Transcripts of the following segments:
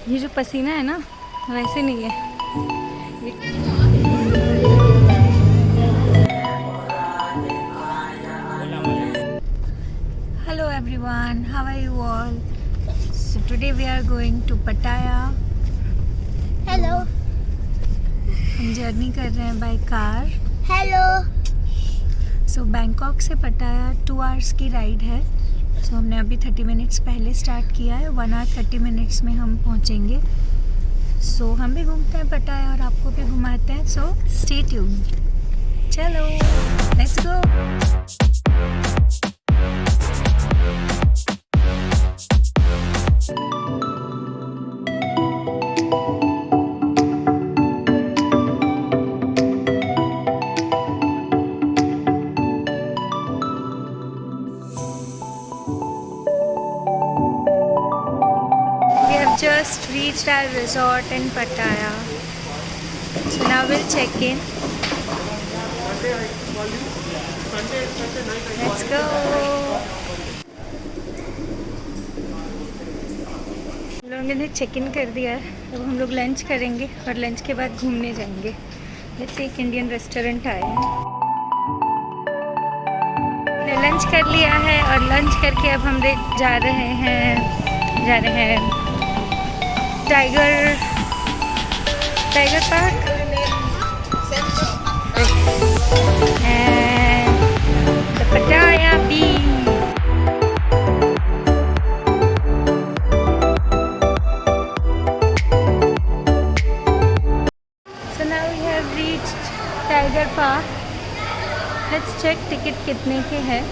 ये जो पसीना है ना वैसे नहीं है। Hello everyone, how are you all? So today we are going to Pattaya. Hello. हम जर्नी कर रहे हैं by car. Hello. So Bangkok से पटाया 2 आवर्स की राइड है। सो हमने अभी 30 मिनट्स पहले स्टार्ट किया है। 1 आवर 30 मिनट्स में हम पहुंचेंगे। सो हम भी घूमते हैं पटाया और आपको भी घुमाते हैं। So stay tuned. चलो let's go. Just reached our resort in Pattaya. So now we'll check in. Let's go. लोगों ने चेक इन कर दिया है। अब हम लोग लंच करेंगे और लंच के बाद घूमने जाएंगे। जैसे एक इंडियन रेस्टोरेंट आए हैं। हमने लंच कर लिया है और लंच करके अब हम जा रहे हैं tiger park and the Pattaya Beach. So now we have reached Tiger Park. Let's check ticket कितने के हैं।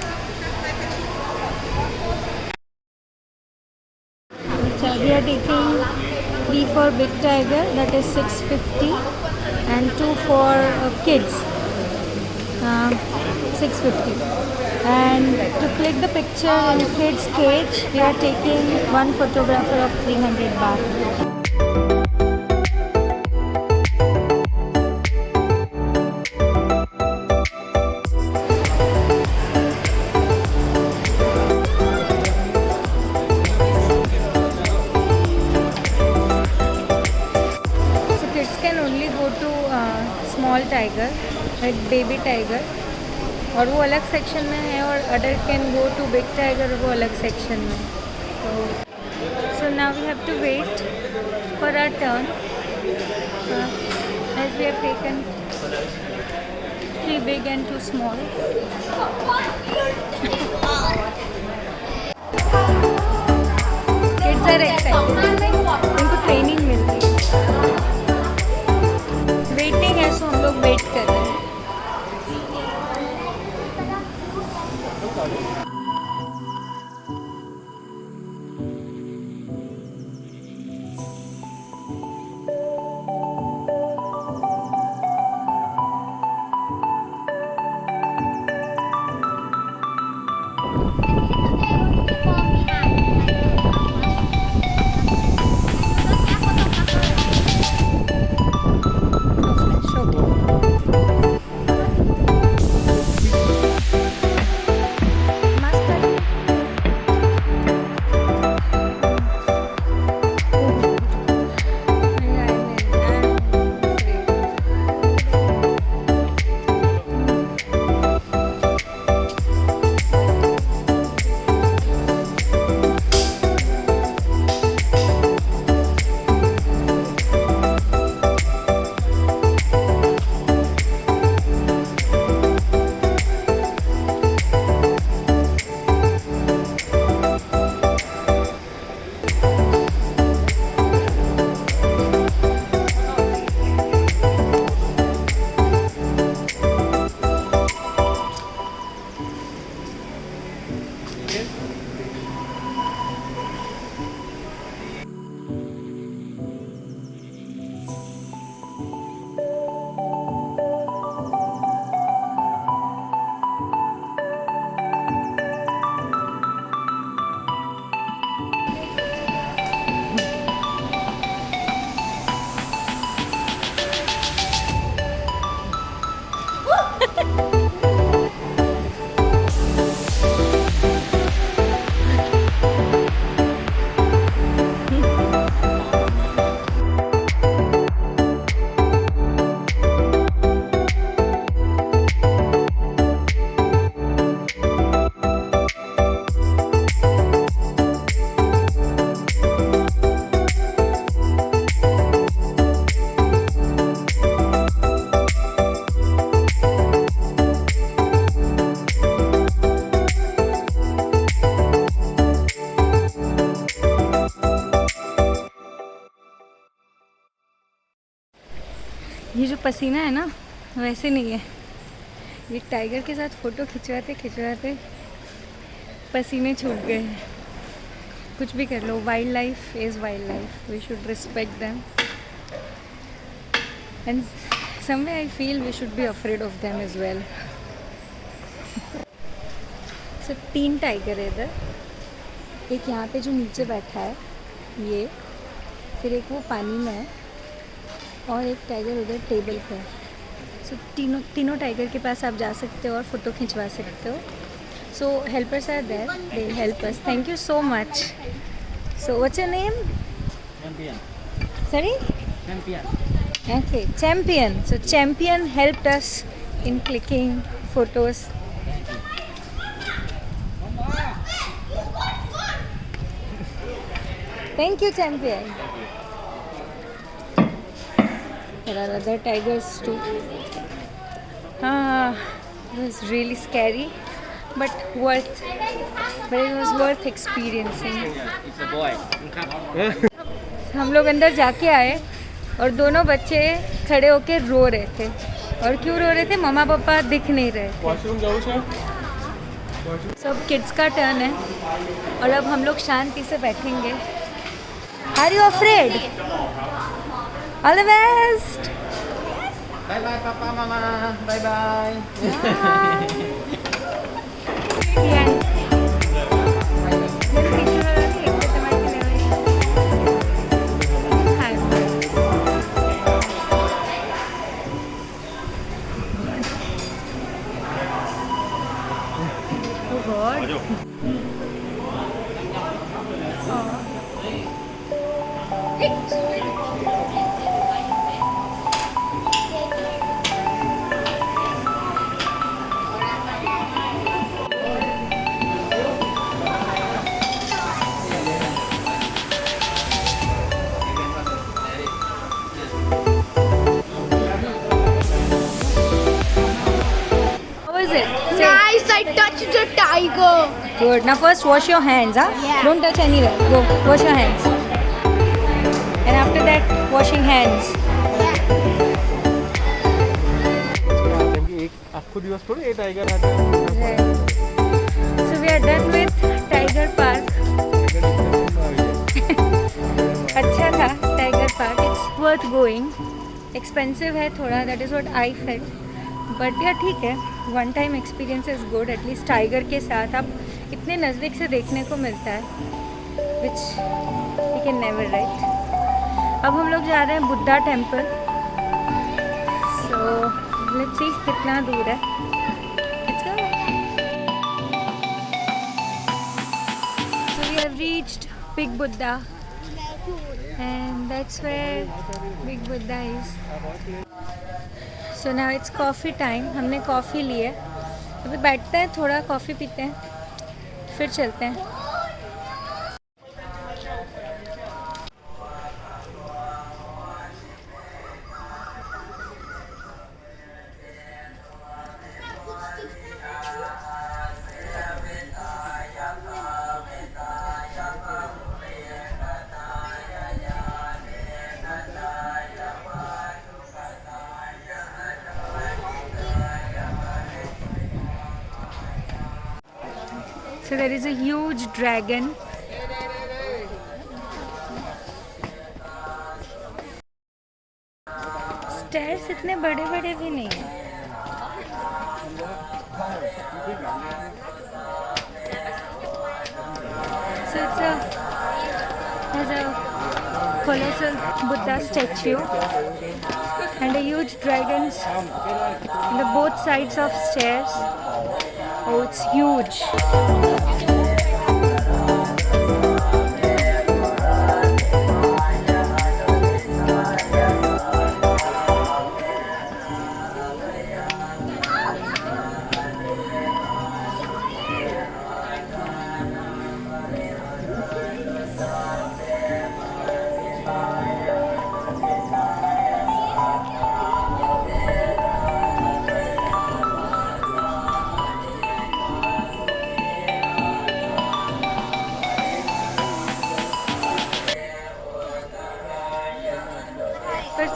We are taking 3 for big tiger, that is 650, and 2 for kids, 650. And to click the picture in kids cage, we are taking one photographer of 300 baht. Small tiger, like baby tiger, और वो अलग section में है, और adult can go to big tiger, वो अलग section में। So now we have to wait for our turn as we have taken 3 big and 2 small. Kids are excited, उनको ट्रेनिंग मिल रही है। वेटिंग है, सो हम लोग वेट कर रहे हैं। ये जो पसीना है ना वैसे नहीं है, ये टाइगर के साथ फ़ोटो खिंचवाते खिंचवाते पसीने छूट गए हैं। कुछ भी कर लो, wild life is wild life, we should respect them and someway I feel we should be afraid of them as well. So 3 tiger है इधर, एक यहाँ पे जो नीचे बैठा है ये, फिर एक वो पानी में है और एक टाइगर उधर टेबल पे है। सो तीनों टाइगर के पास आप जा सकते हो और फ़ोटो खिंचवा सकते हो। So helpers are there, they help us. Thank you so much. So what's your name? Champion. Sorry? Champion. Okay, Champion. So Champion helped us in clicking photos. Thank you, Champion. There are other tigers too. It was really scary, but it was worth experiencing. It's a boy. हम लोग अंदर जाके आए और दोनों बच्चे खड़े होके रो रहे थे। और क्यों रो रहे थे? मम्मा पापा दिख नहीं रहे थे। वॉशरूम जाओ सर। सब किड्स का टर्न है और अब हम लोग शांति से बैठेंगे। Are you afraid? All the best. Bye bye papa mama. Bye bye. Nice, I touched the tiger. Good. Now first wash your hands, huh? Yeah. Don't touch anywhere. Go, wash your hands. And after that, washing hands. एक आपको दिवस थोड़ी ये tiger आता है। Right. So we are done with Tiger Park. अच्छा था Tiger Park. It's worth going. Expensive है थोड़ा. That is what I felt. But yeah ठीक है. One time experience is good. At least tiger के साथ आप इतने नज़दीक से देखने को मिलता है, which you can never, right? अब हम लोग जा रहे हैं Buddha temple. So let's see कितना दूर है। Let's go. So we have reached Big Buddha, and that's where Big Buddha is. So now it's coffee time. हमने कॉफ़ी ली है, अभी बैठते हैं, थोड़ा कॉफ़ी पीते हैं, फिर चलते हैं। So there is a huge dragon. Stairs इतने बड़े बड़े भी नहीं हैं। So there's a colossal Buddha statue and a huge dragons on the both sides of stairs. Oh, it's huge.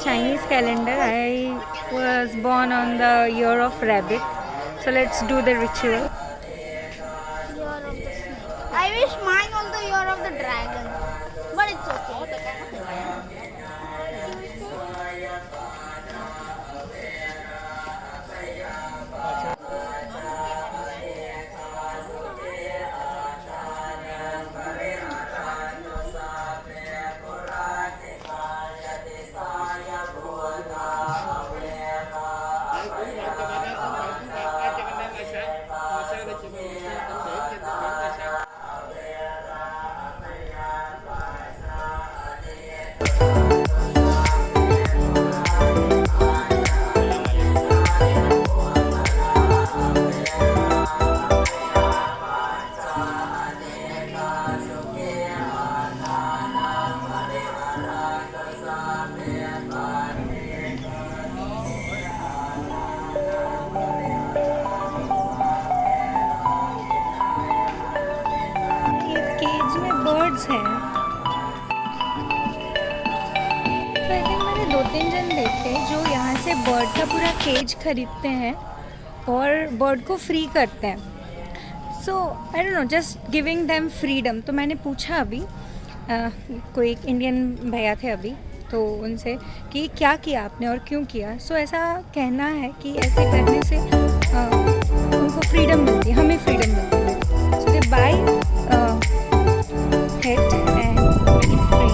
Chinese calendar. I was born on the year of rabbit. So let's do the ritual. Year of the snake. I wish mine on the year of the dragon. But it's okay. ये cage में birds हैं। तो I think मैंने 2-3 जन देखे जो यहाँ से बर्ड का पूरा केज खरीदते हैं और बर्ड को फ्री करते हैं। So I don't know, just giving them freedom. तो मैंने पूछा अभी कोई एक इंडियन भैया थे अभी, तो उनसे कि क्या किया आपने और क्यों किया। सो ऐसा कहना है कि ऐसे करने से उनको फ्रीडम मिलती है, हमें फ्रीडम मिलती है। So they buy head and make it free.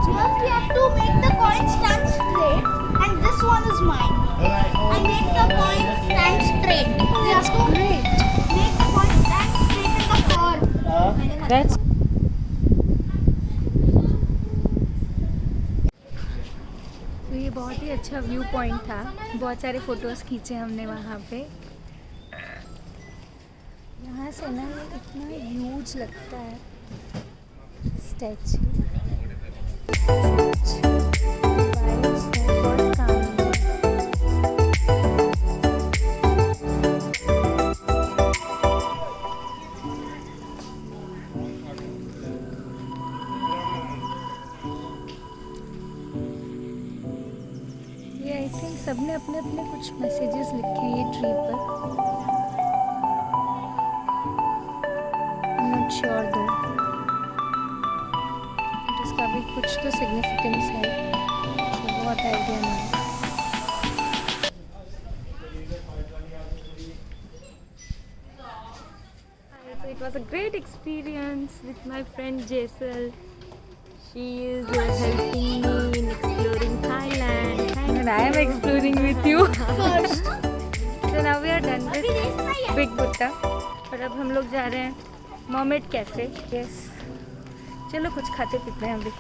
First we have to make the coin stand straight, and this one is mine. I make the coin stand straight. We have to make the coin stand straight in the floor. That's तो ये बहुत ही अच्छा view point था। बहुत सारे photos खींचे हमने वहाँ पे। यहाँ से ना ये इतना ह्यूज लगता है स्टैचू। बहुत काम है। ये आई थिंक सबने अपने अपने कुछ मैसेजेस लिखे हैं ये ट्री पर। नॉट श्योर दो, इसका भी कुछ तो सिग्निफिकेंस है, तो बहुत आइडिया नहीं है। So it was a great experience with my friend Jaisal. She is helping me in exploring Thailand. And I am exploring with you. First. So now we are done with Big Buddha. और अब हम लोग जा रहे हैं mermaid cafe. Yes, चलो कुछ खाते पीते हैं अभी।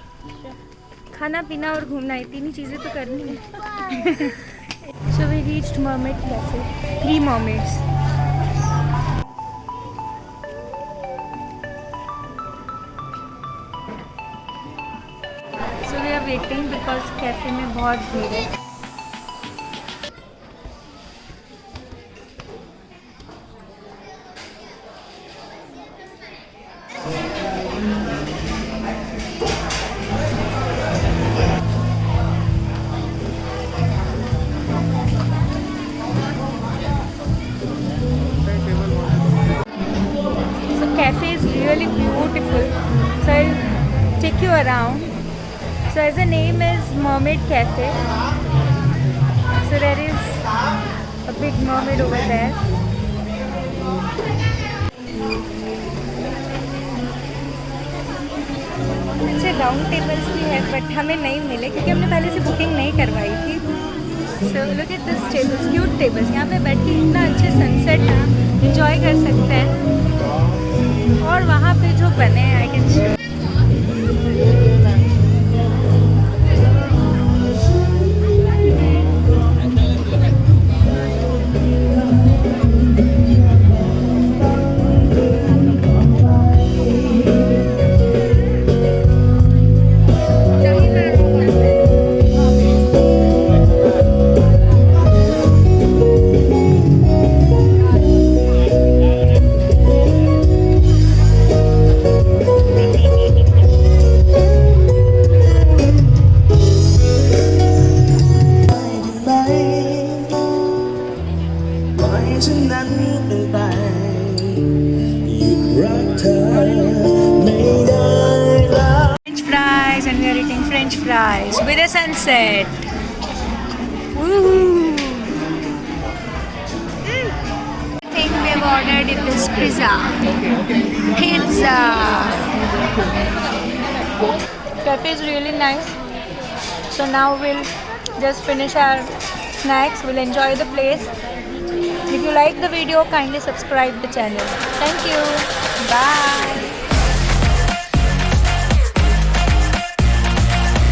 खाना पीना और घूमना, ये तीन ही चीज़ें तो करनी है। So we reached Mermaid Cafe. 3 mermaids. So we are waiting because cafe में बहुत भीड़ है। Cafe is really beautiful, so I'll take you around. So as the name is Mermaid Cafe, so there is a big mermaid over there. अच्छे round tables भी है, but हमें नहीं मिले क्योंकि हमने पहले से बुकिंग नहीं करवाई थी। So look at this tables, cute tables. यहाँ पे बैठ के इतना अच्छे सनसेट एंजॉय कर सकते हैं। और वहाँ पे जो बने हैं, I can show. sunrise with a sunset. Woo! I think we have ordered this pizza. Pizza. Cafe is really nice. So now we'll just finish our snacks. We'll enjoy the place. If you like the video, kindly subscribe the channel. Thank you. Bye.